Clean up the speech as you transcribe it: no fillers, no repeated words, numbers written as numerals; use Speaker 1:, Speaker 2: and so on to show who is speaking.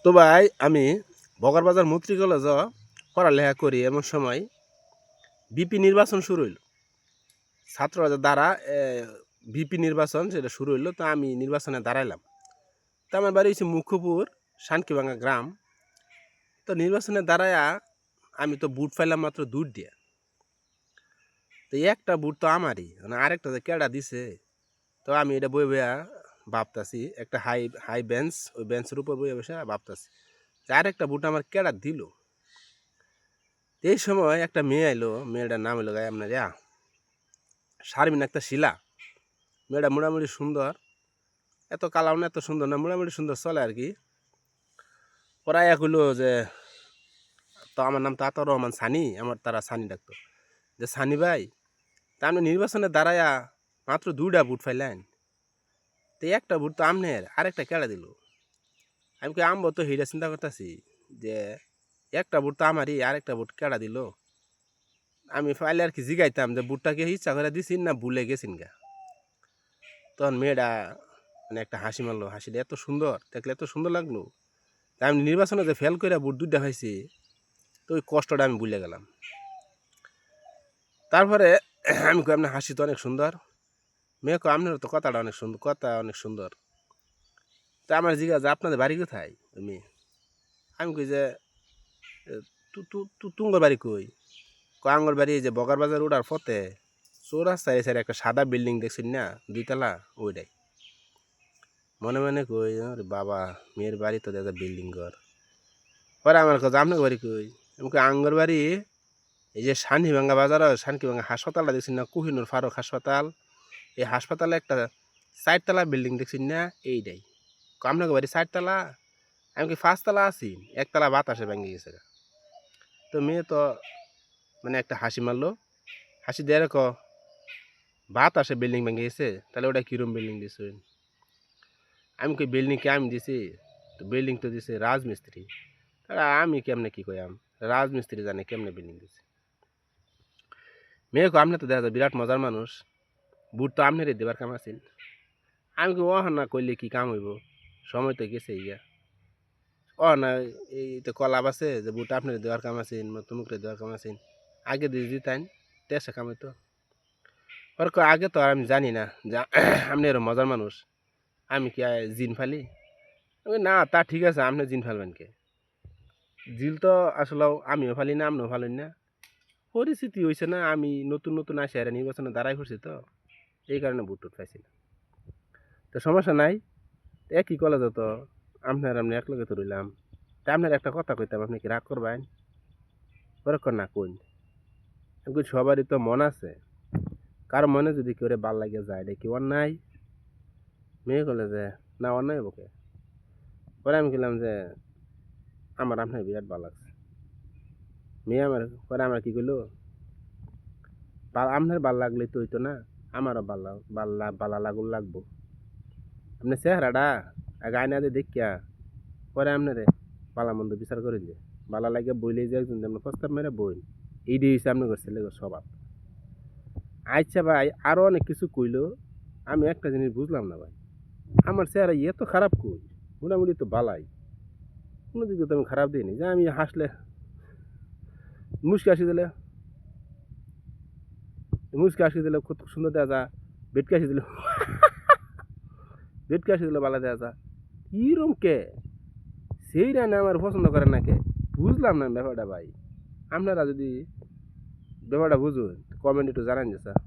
Speaker 1: তো ভাই আমি বগরবাজার মৈত্রী কলেজ পড়ালেখা করি এমন সময় বিপি নির্বাচন শুরু হইল। ছাত্ররা দ্বারা বিপি নির্বাচন সেটা শুরু হইলো, তো আমি নির্বাচনে দাঁড়াইলাম। তো আমার বাড়ি হচ্ছে মুখ্যপুর শানকিভাঙ্গা গ্রাম। তো নির্বাচনে দাঁড়ায়া আমি তো বুট পাইলাম মাত্র দুধ দিয়ে। তো একটা বুট তো আমারই, মানে আরেকটা যে কেডা দিছে। তো আমি এটা বই বইয়া ভাবতাছি, একটা হাই হাই বেঞ্চ, ওই বেঞ্চের উপর বইয়া বসে ভাবতাছি যে আরেকটা বুট আমার কেডা দিল। এই সময় একটা মেয়ে আইলো, মেয়েটার নাম হইলো গায়ে আপনার শারমিন একটা শিলা। মেয়েটা মোটামুটি সুন্দর, এত কালাও না, এত সুন্দর না, মোটামুটি সুন্দর চলে আর কি। ওরা এক হইলো যে, তো আমার নাম তো আতর রহমান সানি, আমার তারা সানি ডাকতো, যে সানি ভাই তা আপনি নির্বাচনে দাঁড়ায়া মাত্র 2টা ভোট পাইলেন, তো একটা ভোট তো আমনের, আরেকটা কেড়া দিল। আমি কি আমবো, তো হিটা চিন্তা করতেছি যে একটা ভোট তো আমারই, আরেকটা ভোট কেড়া দিল। আমি পাইলে আর কি জিগাইতাম যে বুটটাকে ইচ্ছা করে দিছিন না ভুলে গেছিন গা। তখন মেয়েটা মানে একটা হাসি মারলো, হাসিটা এত সুন্দর দেখলে, এত সুন্দর লাগলো। তা আমি নির্বাচনে যে ফেল করে বুট দুইটা খাইছি, তো ওই কষ্টটা আমি ভুলে গেলাম। তারপরে আমি কই আপনার হাসি তো অনেক সুন্দর। মেয়ে কয় আপনার তো কথাটা অনেক সুন্দর, কথা অনেক সুন্দর। তা আমার জিজ্ঞাসা আপনাদের বাড়ি কোথায়? ওই মেয়ে, আমি কই যে তুঙ্গর বাড়ি কই? কয় আঙ্গর বাড়ি যে বগার বাজার ওঠার পথে চৌরাস্তায় সাইডে একটা সাদা বিল্ডিং দেখছেন না, 2 তলা, ওইটাই। মনে মনে কই আরে বাবা, মেয়ের বাড়ি তো দেখা বিল্ডিং ঘর। পরে আমার কথা আপনার বাড়ি কই? আমি কই আঙ্গর বাড়ি এই যে শানকিভাঙ্গা বাজার, শানকিভাঙ্গা হাসপাতালটা দেখছেন না, কোহিনুর ফারুক হাসপাতাল, এই হাসপাতালে একটা 4 তলা বিল্ডিং দেখছেন না, এইটাই। আপনার বাড়ি 4 তলা? আমি কি 5 তলা আছি, 1 তলা বাতাসে ভেঙে গেছে। তো মেয়ে তো মানে একটা হাসি মারলো, হাসি দিয়ে রেখো বাতাসে বিল্ডিং ভেঙে গেছে, তাহলে ওটা কিরম বিল্ডিং দিছে? আমি কই বিল্ডিং কে আমি দিছি? তো বিল্ডিং তো দিছে রাজমিস্ত্রি। তাহলে আমি কেমনে কি কইয়াম, রাজমিস্ত্রি জানে কেমনে বিল্ডিং দিছে। মেয়ে কো আপনি তো দেখা যায় বিরাট মজার মানুষ, বুট তো আপনারই দেবার কাম আছিল। আমি কই ও না কইলে কি কাম হইব, সময় তো গেছে ইয়া। ও না, এই তো কলাপ আছে যে বুট আপনার দেওয়ার কাম আছে, তুমুকরে দেওয়ার কাম আছে, আগে দিয়ে দিতেন দেশে কাম হইতো। ওর কয় আগে তো আর আমি জানি না যে আপনি এরকম মজার মানুষ, আমি কি জিন ফালি? না তা ঠিক আছে, আপনি জিন ফালবেন কে? জিল তো আসলে আমিও ফালি না, আপনিও ফালেন না। পরিস্থিতি হয়েছে না, আমি নতুন নতুন আসি আর নির্বাচনে দাঁড়াই করছি, তো এই কারণে ভোট টুট পাইছি না। তো সমস্যা নাই, একই কলেজে তো আপনার আপনি এক লগে তো রইলাম। তা আপনার একটা কথা কইতাম, আপনি কি রাগ করবেন? পরে কর না কোন, আমি সবারই তো মন আছে, কারো মনে যদি কেউ ভাল লাগে যায়, এটা কি অন্যায়? মেয়ে করলে যে না অন্যায় বকে। পরে আমি বললাম যে আমার আপনার বিরাট ভালো লাগছে। মেয়ে আমার পরে আমার কি করলো, আপনার ভাল লাগলে তো হইতো না, আমারও বালা লাগুল লাগবো। আপনার চেহারাটা আগে আয়না দিয়ে দেখিয়া পরে আপনারে বালা মন্দ বিচার করে দিয়ে বালা লাগে বইলে যে একজন আপনার প্রস্তাব মেরে বই, এই দিয়ে হচ্ছে আপনার ছেলের স্বভাব। আচ্ছা ভাই, আরো অনেক কিছু কইলো, আমি একটা জিনিস বুঝলাম না ভাই, আমার চেহারা এত খারাপ কই? মোটামুটি তো বালাই, কোনো দিকে তো আমি খারাপ দিইনি, যে আমি হাসলে মুচকি হাসি দিলে, মুচকি হাসি দিলে কত সুন্দর দেওয়া যা, বেটকে হাসি দিলে বেটকে হাসি দিলে বালা দেওয়া যা, কিরম কে সেই রানে আমার পছন্দ করেন না কে? বুঝলাম না ব্যাপারটা ভাই। আপনারা যদি ব্যাপারটা বুঝুন, কমেন্ট একটু জানান যে স্যার।